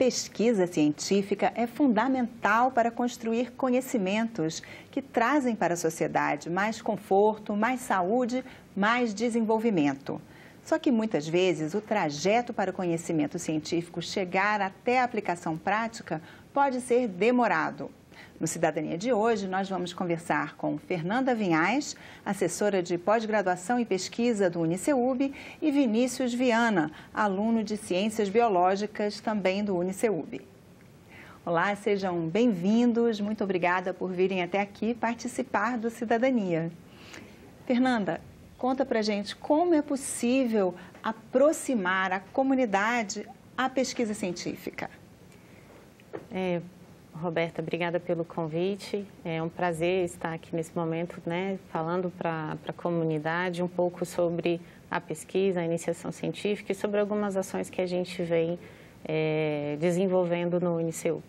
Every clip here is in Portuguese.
pesquisa científica é fundamental para construir conhecimentos que trazem para a sociedade mais conforto, mais saúde, mais desenvolvimento. Só que muitas vezes o trajeto para o conhecimento científico chegar até a aplicação prática pode ser demorado. No Cidadania de hoje, nós vamos conversar com Fernanda Vinhais, assessora de pós-graduação e pesquisa do UniCeub, e Vinícius Viana, aluno de Ciências Biológicas também do UniCeub. Olá, sejam bem-vindos. Muito obrigada por virem até aqui participar do Cidadania. Fernanda, conta pra gente como é possível aproximar a comunidade à pesquisa científica. Roberta, obrigada pelo convite. É um prazer estar aqui nesse momento, falando para a comunidade um pouco sobre a pesquisa, a iniciação científica e sobre algumas ações que a gente vem desenvolvendo no UniCeub.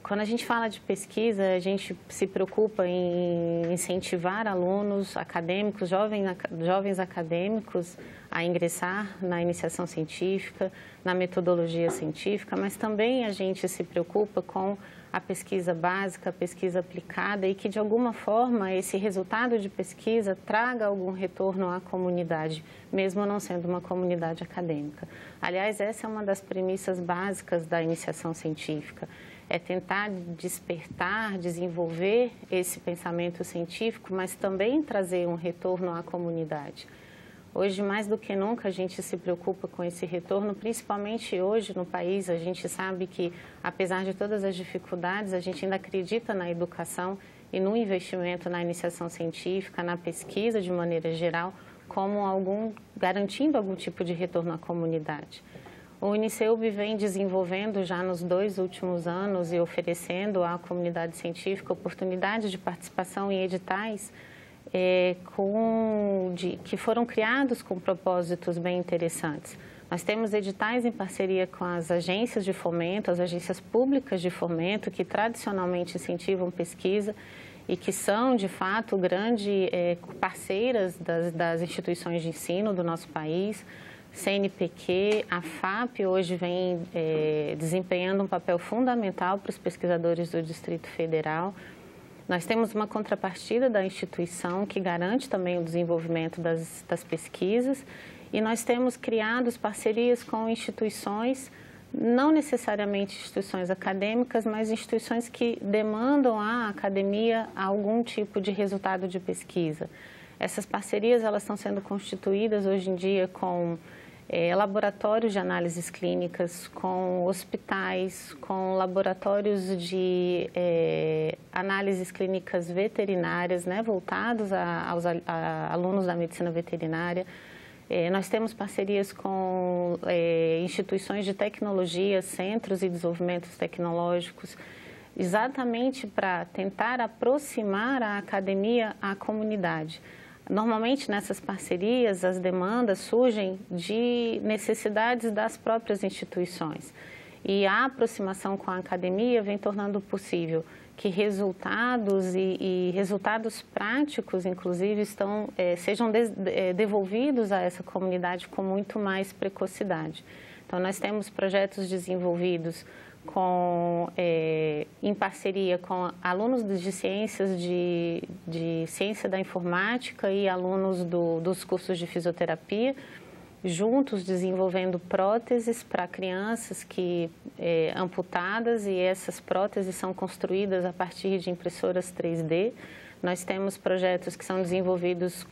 Quando a gente fala de pesquisa, a gente se preocupa em incentivar alunos acadêmicos, jovens acadêmicos, a ingressar na iniciação científica, na metodologia científica, mas também a gente se preocupa com a pesquisa básica, a pesquisa aplicada e que, de alguma forma, esse resultado de pesquisa traga algum retorno à comunidade, mesmo não sendo uma comunidade acadêmica. Aliás, essa é uma das premissas básicas da iniciação científica. É tentar despertar, desenvolver esse pensamento científico, mas também trazer um retorno à comunidade. Hoje, mais do que nunca, a gente se preocupa com esse retorno, principalmente hoje no país. A gente sabe que, apesar de todas as dificuldades, a gente ainda acredita na educação e no investimento na iniciação científica, na pesquisa de maneira geral, como garantindo algum tipo de retorno à comunidade. O UniCeub vem desenvolvendo já nos 2 últimos anos e oferecendo à comunidade científica oportunidades de participação em editais que foram criados com propósitos bem interessantes. Nós temos editais em parceria com as agências de fomento, as agências públicas de fomento, que tradicionalmente incentivam pesquisa e que são, de fato, grandes parceiras das instituições de ensino do nosso país. CNPq, a FAP hoje vem desempenhando um papel fundamental para os pesquisadores do Distrito Federal. Nós temos uma contrapartida da instituição que garante também o desenvolvimento das pesquisas e nós temos criado parcerias com instituições, não necessariamente instituições acadêmicas, mas instituições que demandam à academia algum tipo de resultado de pesquisa. Essas parcerias elas estão sendo constituídas hoje em dia com laboratórios de análises clínicas, com hospitais, com laboratórios de análises clínicas veterinárias, voltados aos alunos da medicina veterinária. Nós temos parcerias com instituições de tecnologia, centros de desenvolvimentos tecnológicos, exatamente para tentar aproximar a academia à comunidade. Normalmente, nessas parcerias, as demandas surgem de necessidades das próprias instituições. E a aproximação com a academia vem tornando possível que resultados e resultados práticos, inclusive, sejam devolvidos a essa comunidade com muito mais precocidade. Então, nós temos projetos desenvolvidos em parceria com alunos de ciências de ciência da informática e alunos dos cursos de fisioterapia, juntos desenvolvendo próteses para crianças amputadas, e essas próteses são construídas a partir de impressoras 3D. Nós temos projetos que são desenvolvidos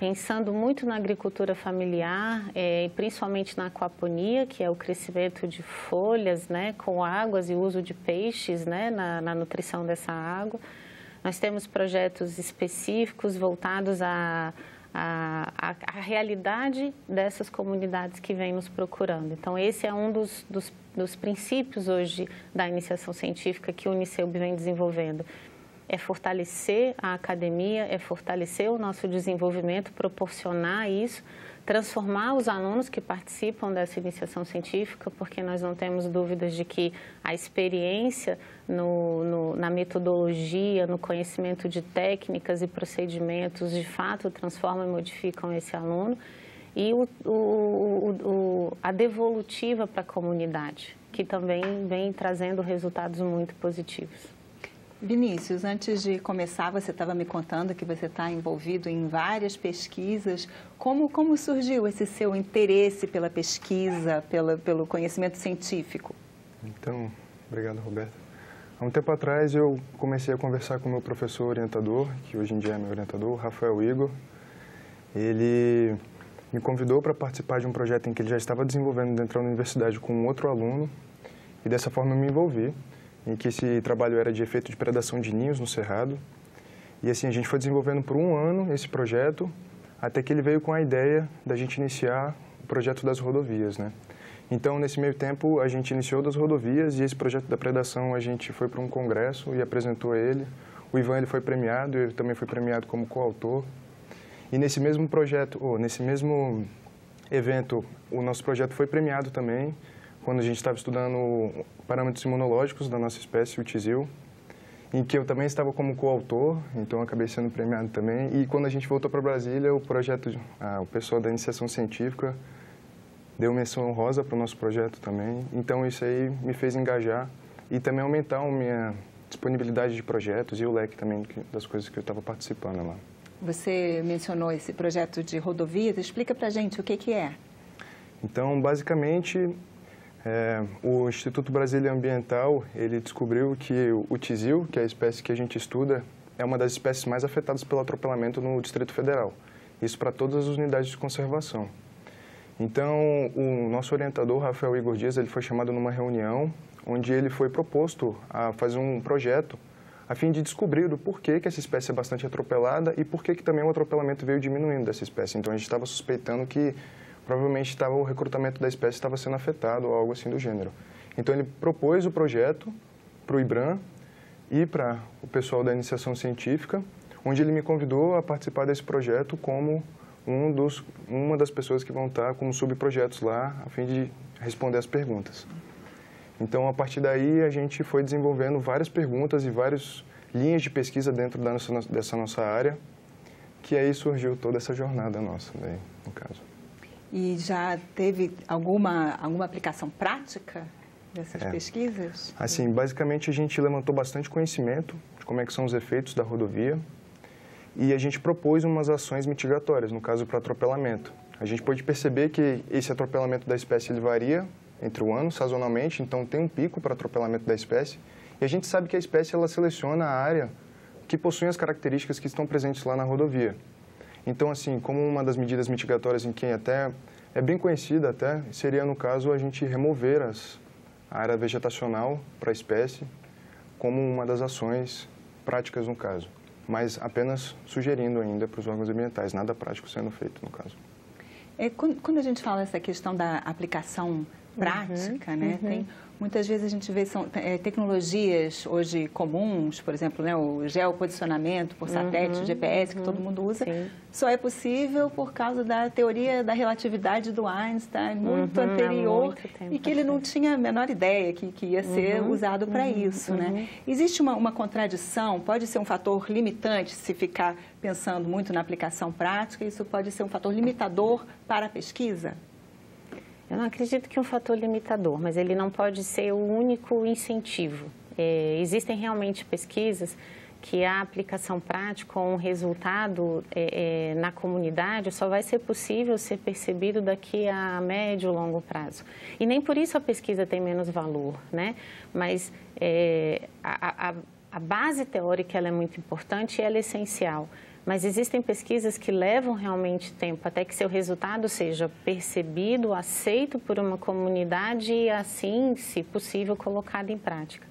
pensando muito na agricultura familiar, principalmente na aquaponia, que é o crescimento de folhas, com águas e uso de peixes, na nutrição dessa água. Nós temos projetos específicos voltados à realidade dessas comunidades que vêm nos procurando. Então, esse é um dos princípios hoje da iniciação científica que o UniCeub vem desenvolvendo. É fortalecer a academia, é fortalecer o nosso desenvolvimento, proporcionar isso, transformar os alunos que participam dessa iniciação científica, porque nós não temos dúvidas de que a experiência na metodologia, no conhecimento de técnicas e procedimentos, de fato, transformam e modificam esse aluno. e a devolutiva para a comunidade, que também vem trazendo resultados muito positivos. Vinícius, antes de começar, você estava me contando que você está envolvido em várias pesquisas. Como surgiu esse seu interesse pela pesquisa, pelo conhecimento científico? Então, obrigado, Roberta. Há um tempo atrás, eu comecei a conversar com o meu professor orientador, que hoje em dia é meu orientador, Rafael Igor. Ele me convidou para participar de um projeto em que ele já estava desenvolvendo dentro da universidade com um outro aluno, e dessa forma eu me envolvi, em que esse trabalho era de efeito de predação de ninhos no cerrado. E assim, a gente foi desenvolvendo por um ano esse projeto, até que ele veio com a ideia da gente iniciar o projeto das rodovias, né? Então, nesse meio tempo, a gente iniciou das rodovias e esse projeto da predação a gente foi para um congresso e apresentou ele. O Ivan ele foi premiado, eu também fui premiado como coautor. E nesse mesmo projeto, nesse mesmo evento, o nosso projeto foi premiado também, quando a gente estava estudando parâmetros imunológicos da nossa espécie, o Tizil, em que eu também estava como coautor, então eu acabei sendo premiado também. E quando a gente voltou para Brasília, o pessoal da iniciação científica deu menção honrosa para o nosso projeto também. Então isso aí me fez engajar e também aumentar a minha disponibilidade de projetos e o leque também das coisas que eu estava participando lá. Você mencionou esse projeto de rodovias, explica para a gente o que é. Então, basicamente, o Instituto Brasília Ambiental, ele descobriu que o Tizil, que é a espécie que a gente estuda, é uma das espécies mais afetadas pelo atropelamento no Distrito Federal. Isso para todas as unidades de conservação. Então, o nosso orientador, Rafael Igor Dias, ele foi chamado numa reunião, onde ele foi proposto a fazer um projeto a fim de descobrir o porquê que essa espécie é bastante atropelada e por que também o atropelamento veio diminuindo dessa espécie. Então, a gente estava suspeitando que provavelmente o recrutamento da espécie estava sendo afetado ou algo assim do gênero. Então, ele propôs o projeto para o IBRAM e para o pessoal da iniciação científica, onde ele me convidou a participar desse projeto como uma das pessoas que vão estar como subprojetos lá, a fim de responder as perguntas. Então, a partir daí, a gente foi desenvolvendo várias perguntas e várias linhas de pesquisa dentro dessa nossa área, que aí surgiu toda essa jornada nossa, daí, no caso. E já teve alguma aplicação prática dessas pesquisas? Assim, basicamente, a gente levantou bastante conhecimento de como é que são os efeitos da rodovia e a gente propôs umas ações mitigatórias, no caso, para atropelamento. A gente pôde perceber que esse atropelamento da espécie ele varia entre o ano, sazonalmente, então tem um pico para atropelamento da espécie. E a gente sabe que a espécie ela seleciona a área que possui as características que estão presentes lá na rodovia. Então, assim, como uma das medidas mitigatórias em que até é bem conhecida até, seria, no caso, a gente remover a área vegetacional para a espécie como uma das ações práticas no caso, mas apenas sugerindo ainda para os órgãos ambientais, nada prático sendo feito no caso. Quando a gente fala essa questão da aplicação prática, né? Muitas vezes a gente vê tecnologias hoje comuns, por exemplo, né, o geoposicionamento por satélite, o GPS, que todo mundo usa, só é possível por causa da teoria da relatividade do Einstein, muito anterior, e que ele não tinha a menor ideia que ia ser usado para isso, né? Existe uma contradição, pode ser um fator limitante se ficar pensando muito na aplicação prática, isso pode ser um fator limitador para a pesquisa? Eu não acredito que um fator limitador, mas ele não pode ser o único incentivo. Existem realmente pesquisas que a aplicação prática ou um resultado na comunidade só vai ser possível ser percebido daqui a médio ou longo prazo. E nem por isso a pesquisa tem menos valor, né? Mas a base teórica ela é muito importante e ela é essencial. Mas existem pesquisas que levam realmente tempo até que seu resultado seja percebido, aceito por uma comunidade e assim, se possível, colocado em prática.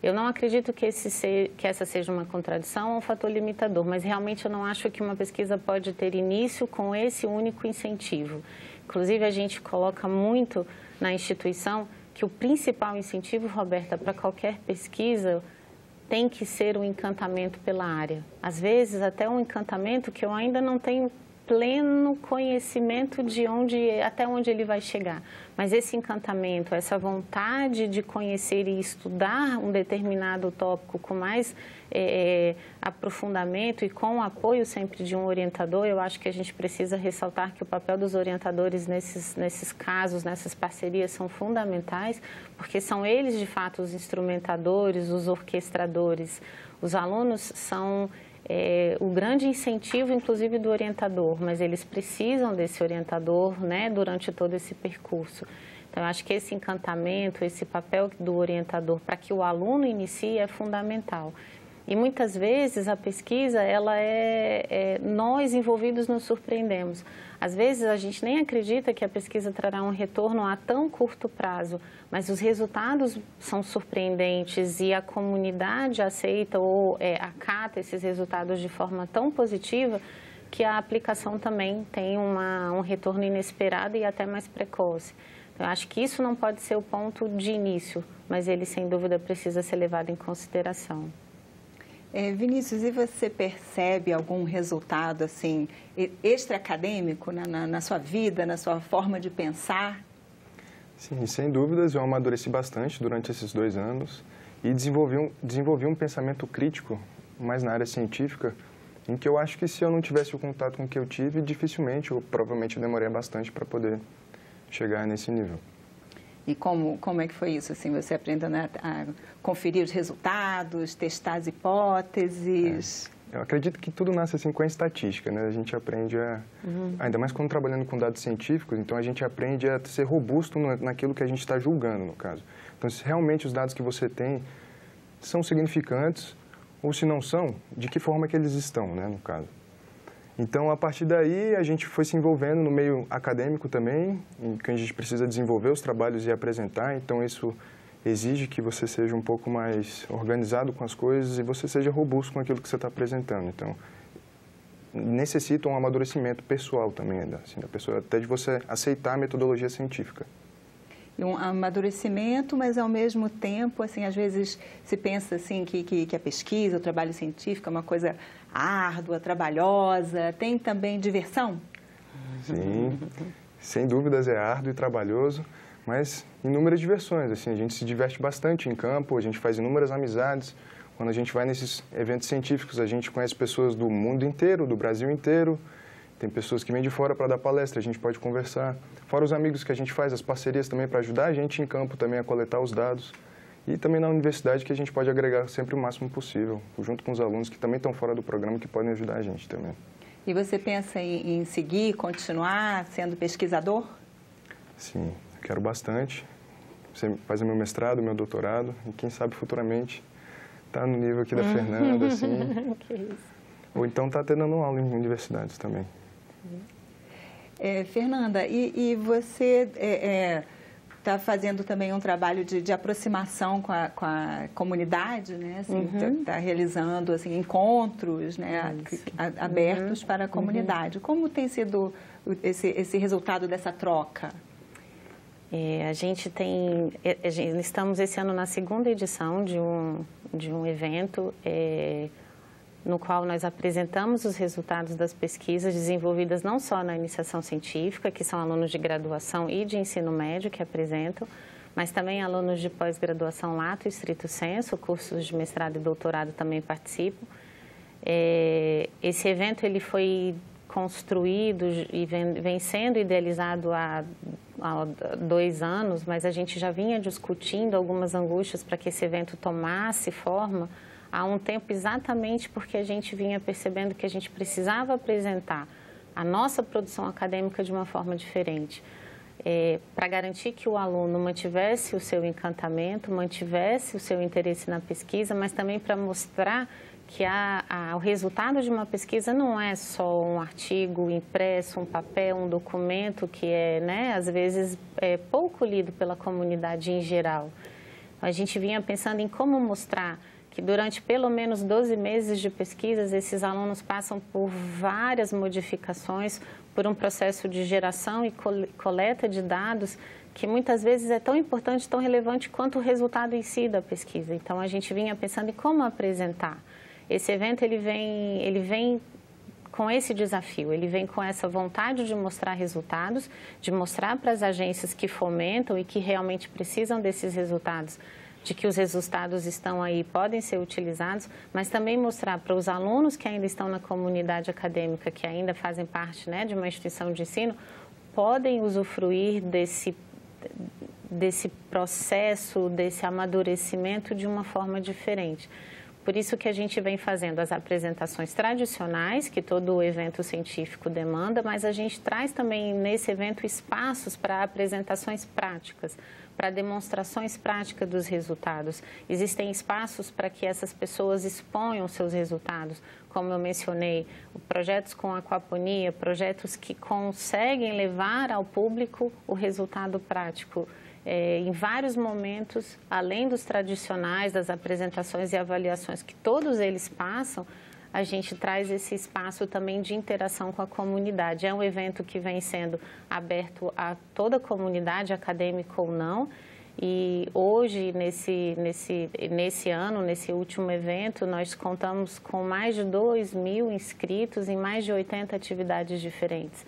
Eu não acredito que essa seja uma contradição ou um fator limitador, mas realmente eu não acho que uma pesquisa pode ter início com esse único incentivo. Inclusive, a gente coloca muito na instituição que o principal incentivo, Roberta, para qualquer pesquisa tem que ser um encantamento pela área. Às vezes, até um encantamento que eu ainda não tenho pleno conhecimento de até onde ele vai chegar. Mas esse encantamento, essa vontade de conhecer e estudar um determinado tópico com mais aprofundamento e com o apoio sempre de um orientador, eu acho que a gente precisa ressaltar que o papel dos orientadores nesses casos, nessas parcerias, são fundamentais, porque são eles, de fato, os instrumentadores, os orquestradores. Os alunos são o grande incentivo, inclusive, do orientador, mas eles precisam desse orientador, né, durante todo esse percurso. Então, eu acho que esse encantamento, esse papel do orientador para que o aluno inicie é fundamental. E muitas vezes a pesquisa, nós envolvidos nos surpreendemos. Às vezes a gente nem acredita que a pesquisa trará um retorno a tão curto prazo, mas os resultados são surpreendentes e a comunidade aceita ou acata esses resultados de forma tão positiva que a aplicação também tem um retorno inesperado e até mais precoce. Eu acho que isso não pode ser o ponto de início, mas ele sem dúvida precisa ser levado em consideração. Vinícius, e você percebe algum resultado assim extra-acadêmico na sua vida, na sua forma de pensar? Sim, sem dúvidas, eu amadureci bastante durante esses 2 anos e desenvolvi um pensamento crítico, mais na área científica, em que eu acho que se eu não tivesse o contato com o que eu tive, dificilmente, ou provavelmente eu demoraria bastante para poder chegar nesse nível. E como é que foi isso? Assim, você aprendendo a conferir os resultados, testar as hipóteses? Eu acredito que tudo nasce assim com a estatística, né? A gente aprende ainda mais quando trabalhando com dados científicos, então a gente aprende a ser robusto naquilo que a gente está julgando, no caso. Então, se realmente os dados que você tem são significantes, ou se não são, de que forma que eles estão, né, no caso. Então, a partir daí, a gente foi se envolvendo no meio acadêmico também, em que a gente precisa desenvolver os trabalhos e apresentar. Então, isso exige que você seja um pouco mais organizado com as coisas e você seja robusto com aquilo que você está apresentando. Então, necessita um amadurecimento pessoal também, assim, da pessoa, até de você aceitar a metodologia científica. E um amadurecimento, mas ao mesmo tempo, assim, às vezes se pensa assim que a pesquisa, o trabalho científico é uma coisa árdua, trabalhosa. Tem também diversão? Sim, sem dúvidas é árduo e trabalhoso, mas inúmeras diversões. Assim, a gente se diverte bastante em campo, a gente faz inúmeras amizades. Quando a gente vai nesses eventos científicos, a gente conhece pessoas do mundo inteiro, do Brasil inteiro. Tem pessoas que vêm de fora para dar palestra, a gente pode conversar. Fora os amigos que a gente faz, as parcerias também para ajudar a gente em campo também a coletar os dados. E também na universidade que a gente pode agregar sempre o máximo possível, junto com os alunos que também estão fora do programa que podem ajudar a gente também. E você pensa em seguir, continuar sendo pesquisador? Sim, quero bastante. Fazer meu mestrado, meu doutorado e quem sabe futuramente estar no nível aqui da Fernanda, assim. Que isso. Ou então estar tendo aula em universidades também. Fernanda, e você está fazendo também um trabalho de aproximação com a comunidade, né? Está realizando assim, encontros, né? Abertos para a comunidade. Como tem sido esse resultado dessa troca? Estamos esse ano na 2ª edição de um evento no qual nós apresentamos os resultados das pesquisas desenvolvidas não só na iniciação científica, que são alunos de graduação e de ensino médio que apresentam, mas também alunos de pós-graduação lato e estrito sensu, cursos de mestrado e doutorado também participam. Esse evento ele foi construído e vem sendo idealizado há 2 anos, mas a gente já vinha discutindo algumas angústias para que esse evento tomasse forma há um tempo, exatamente porque a gente vinha percebendo que a gente precisava apresentar a nossa produção acadêmica de uma forma diferente, para garantir que o aluno mantivesse o seu encantamento, mantivesse o seu interesse na pesquisa, mas também para mostrar que o resultado de uma pesquisa não é só um artigo impresso, um papel, um documento que às vezes, pouco lido pela comunidade em geral. A gente vinha pensando em como mostrar que durante pelo menos 12 meses de pesquisas, esses alunos passam por várias modificações, por um processo de geração e coleta de dados que muitas vezes é tão importante, tão relevante quanto o resultado em si da pesquisa. Então, a gente vinha pensando em como apresentar. Esse evento ele vem com esse desafio, ele vem com essa vontade de mostrar resultados, de mostrar para as agências que fomentam e que realmente precisam desses resultados, de que os resultados estão aí, podem ser utilizados, mas também mostrar para os alunos que ainda estão na comunidade acadêmica, que ainda fazem parte, né, de uma instituição de ensino, podem usufruir desse processo, desse amadurecimento de uma forma diferente. Por isso que a gente vem fazendo as apresentações tradicionais, que todo evento científico demanda, mas a gente traz também nesse evento espaços para apresentações práticas, para demonstrações práticas dos resultados. Existem espaços para que essas pessoas exponham seus resultados, como eu mencionei, projetos com aquaponia, projetos que conseguem levar ao público o resultado prático. Em vários momentos, além dos tradicionais, das apresentações e avaliações que todos eles passam, a gente traz esse espaço também de interação com a comunidade. É um evento que vem sendo aberto a toda a comunidade, acadêmica ou não, e hoje, nesse ano, nesse último evento, nós contamos com mais de 2.000 inscritos em mais de 80 atividades diferentes.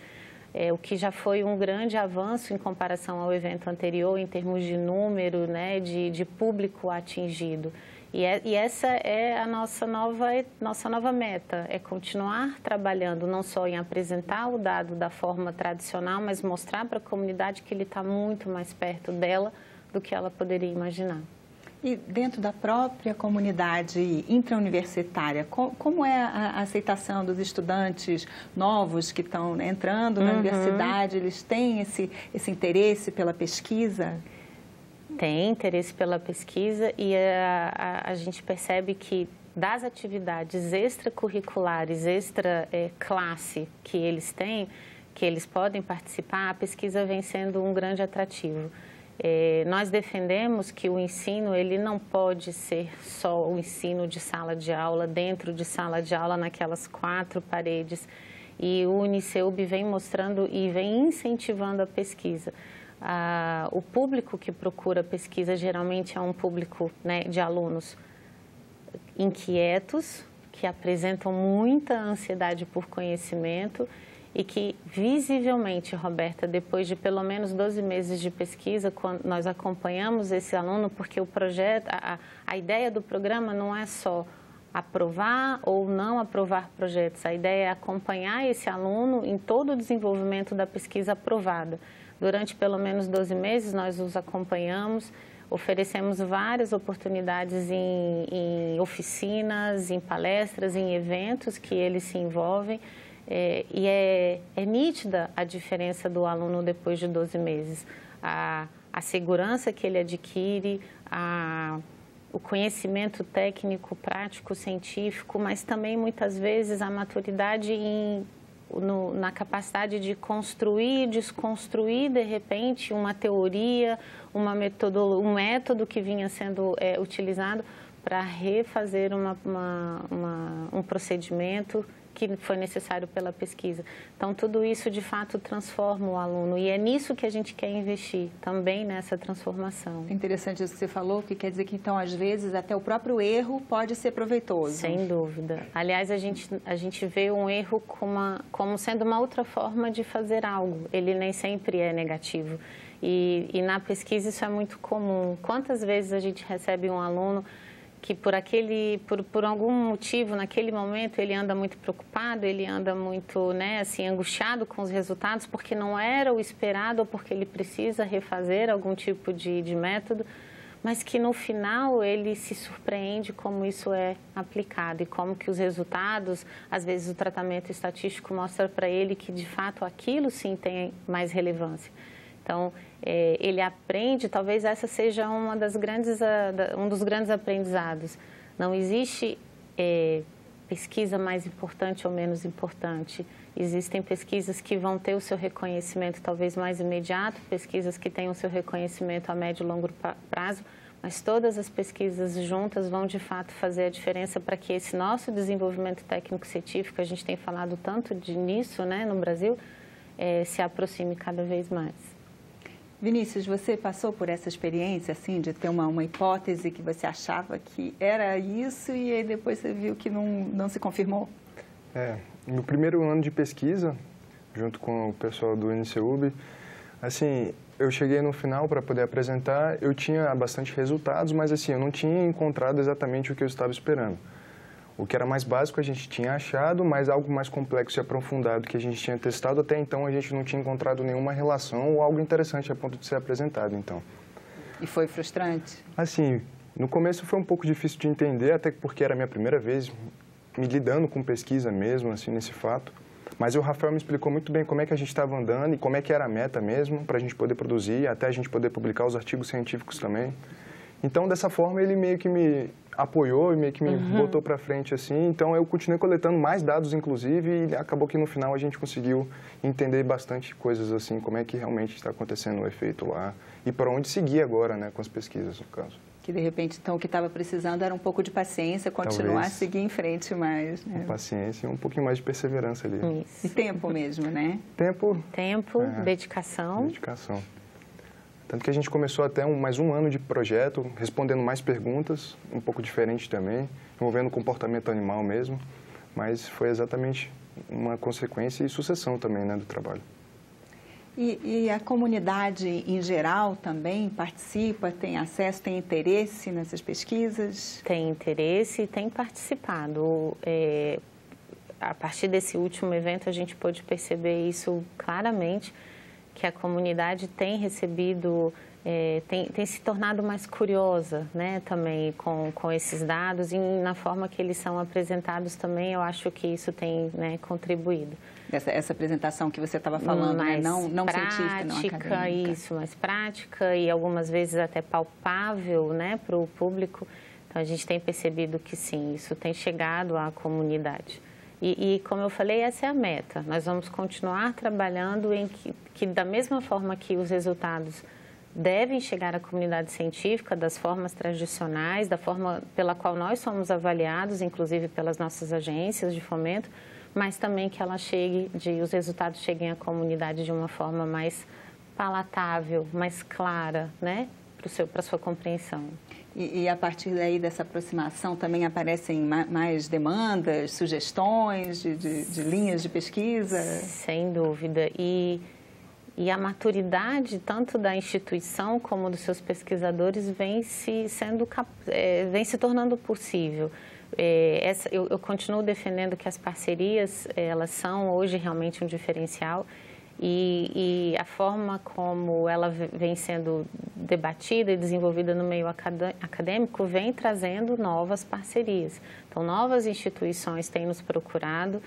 O que já foi um grande avanço em comparação ao evento anterior, em termos de número, né, de público atingido. E essa é a nossa nova meta, é continuar trabalhando não só em apresentar o dado da forma tradicional, mas mostrar para a comunidade que ele está muito mais perto dela do que ela poderia imaginar. E dentro da própria comunidade intrauniversitária, como é a aceitação dos estudantes novos que estão entrando na universidade? Eles têm esse interesse pela pesquisa? Tem interesse pela pesquisa e a gente percebe que das atividades extracurriculares, extra-classe que eles têm, que eles podem participar, a pesquisa vem sendo um grande atrativo. Nós defendemos que o ensino ele não pode ser só o ensino de sala de aula, dentro de sala de aula, naquelas 4 paredes. E o Uniceub vem mostrando e vem incentivando a pesquisa. O público que procura pesquisa geralmente é um público, né, de alunos inquietos, que apresentam muita ansiedade por conhecimento e que visivelmente, Roberta, depois de pelo menos 12 meses de pesquisa, quando nós acompanhamos esse aluno, porque o projeto, a ideia do programa não é só aprovar ou não aprovar projetos, a ideia é acompanhar esse aluno em todo o desenvolvimento da pesquisa aprovada. Durante pelo menos 12 meses nós os acompanhamos, oferecemos várias oportunidades em oficinas, em palestras, em eventos que eles se envolvem. E é nítida a diferença do aluno depois de 12 meses. A segurança que ele adquire, o conhecimento técnico, prático, científico, mas também muitas vezes a maturidade na capacidade de construir, desconstruir de repente uma teoria, um método que vinha sendo utilizado para refazer um procedimento que foi necessário pela pesquisa. Então, tudo isso, de fato, transforma o aluno e é nisso que a gente quer investir, também nessa transformação. É interessante isso que você falou, que quer dizer que, então, às vezes, até o próprio erro pode ser proveitoso. Sem dúvida. Aliás, a gente vê um erro como sendo uma outra forma de fazer algo. Ele nem sempre é negativo. E na pesquisa isso é muito comum. Quantas vezes a gente recebe um aluno que por algum motivo, naquele momento, ele anda muito preocupado, ele anda muito, né, assim, angustiado com os resultados, porque não era o esperado ou porque ele precisa refazer algum tipo de método, mas que no final ele se surpreende como isso é aplicado e como que os resultados, às vezes o tratamento estatístico mostra para ele que, de fato, aquilo sim tem mais relevância. Então, ele aprende, talvez essa seja um dos grandes aprendizados. Não existe pesquisa mais importante ou menos importante. Existem pesquisas que vão ter o seu reconhecimento talvez mais imediato, pesquisas que têm o seu reconhecimento a médio e longo prazo, mas todas as pesquisas juntas vão, de fato, fazer a diferença para que esse nosso desenvolvimento técnico-científico, a gente tem falado tanto nisso, né, no Brasil, se aproxime cada vez mais. Vinícius, você passou por essa experiência, assim, de ter uma hipótese que você achava que era isso e aí depois você viu que não se confirmou? no primeiro ano de pesquisa, junto com o pessoal do NCUB, assim, eu cheguei no final para poder apresentar, eu tinha bastante resultados, mas assim, eu não tinha encontrado exatamente o que eu estava esperando. O que era mais básico a gente tinha achado, mas algo mais complexo e aprofundado que a gente tinha testado, até então a gente não tinha encontrado nenhuma relação ou algo interessante a ponto de ser apresentado, então. E foi frustrante? Assim, no começo foi um pouco difícil de entender, até porque era a minha primeira vez me lidando com pesquisa mesmo, assim, nesse fato. Mas o Rafael me explicou muito bem como é que a gente estava andando e como é que era a meta mesmo, para a gente poder produzir, até a gente poder publicar os artigos científicos também. Então, dessa forma, ele meio que me apoiou e meio que me botou para frente, assim. Então, eu continuei coletando mais dados, inclusive, e acabou que no final a gente conseguiu entender bastante coisas, assim, como é que realmente está acontecendo o efeito lá e para onde seguir agora, né, com as pesquisas, no caso. Que, de repente, então, o que estava precisando era um pouco de paciência, continuar a seguir em frente mais. Né? Paciência e um pouquinho mais de perseverança ali. Isso. E tempo mesmo, né? Tempo, dedicação. Dedicação. Tanto que a gente começou até mais um ano de projeto, respondendo mais perguntas, um pouco diferente também, envolvendo o comportamento animal mesmo, mas foi exatamente uma consequência e sucessão também, né, do trabalho. E a comunidade em geral também participa, tem acesso, tem interesse nessas pesquisas? Tem interesse e tem participado. A partir desse último evento a gente pôde perceber isso claramente, que a comunidade tem recebido, tem se tornado mais curiosa, né, também com esses dados, e na forma que eles são apresentados também, eu acho que isso tem, né, contribuído. Essa apresentação que você estava falando, mais, né? não prática, científica, não acadêmica. Isso, mais prática e algumas vezes até palpável, né, para o público. Então, a gente tem percebido que sim, isso tem chegado à comunidade. E como eu falei, essa é a meta. Nós vamos continuar trabalhando em que da mesma forma que os resultados devem chegar à comunidade científica, das formas tradicionais, da forma pela qual nós somos avaliados, inclusive pelas nossas agências de fomento, mas também que os resultados cheguem à comunidade de uma forma mais palatável, mais clara, né, para a sua compreensão. E a partir daí dessa aproximação também aparecem mais demandas, sugestões de linhas de pesquisa? Sem dúvida. E a maturidade tanto da instituição como dos seus pesquisadores vem se tornando possível. Eu continuo defendendo que as parcerias, elas são hoje realmente um diferencial e a forma como ela vem sendo debatida e desenvolvida no meio acadêmico vem trazendo novas parcerias. Então, novas instituições têm nos procurado,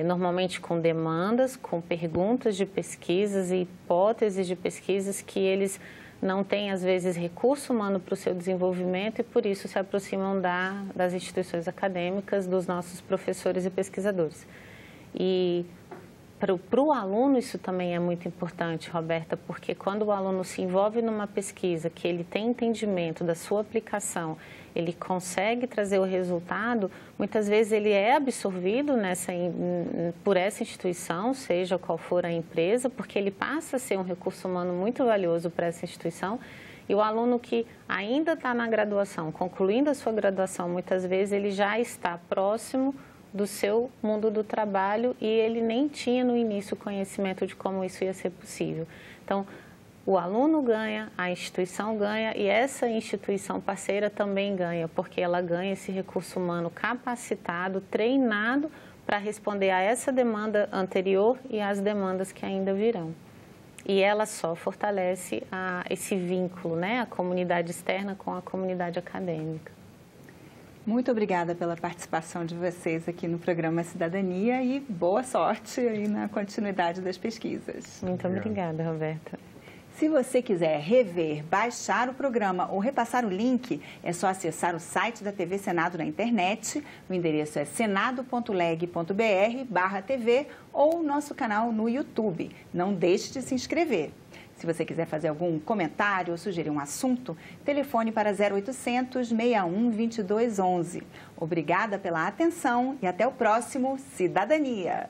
normalmente com demandas, com perguntas de pesquisas e hipóteses de pesquisas que eles não têm, às vezes, recurso humano para o seu desenvolvimento e, por isso, se aproximam das instituições acadêmicas, dos nossos professores e pesquisadores. E para o aluno isso também é muito importante, Roberta, porque quando o aluno se envolve numa pesquisa, que ele tem entendimento da sua aplicação, ele consegue trazer o resultado, muitas vezes ele é absorvido por essa instituição, seja qual for a empresa, porque ele passa a ser um recurso humano muito valioso para essa instituição. E o aluno que ainda está na graduação, concluindo a sua graduação, muitas vezes ele já está próximo do seu mundo do trabalho e ele nem tinha no início conhecimento de como isso ia ser possível. Então, o aluno ganha, a instituição ganha e essa instituição parceira também ganha, porque ela ganha esse recurso humano capacitado, treinado para responder a essa demanda anterior e às demandas que ainda virão. E ela só fortalece esse vínculo, né, a comunidade externa com a comunidade acadêmica. Muito obrigada pela participação de vocês aqui no programa Cidadania e boa sorte aí na continuidade das pesquisas. Muito obrigada, Roberta. Se você quiser rever, baixar o programa ou repassar o link, é só acessar o site da TV Senado na internet. O endereço é senado.leg.br/TV ou o nosso canal no YouTube. Não deixe de se inscrever. Se você quiser fazer algum comentário ou sugerir um assunto, telefone para 0800 61 2211. Obrigada pela atenção e até o próximo Cidadania.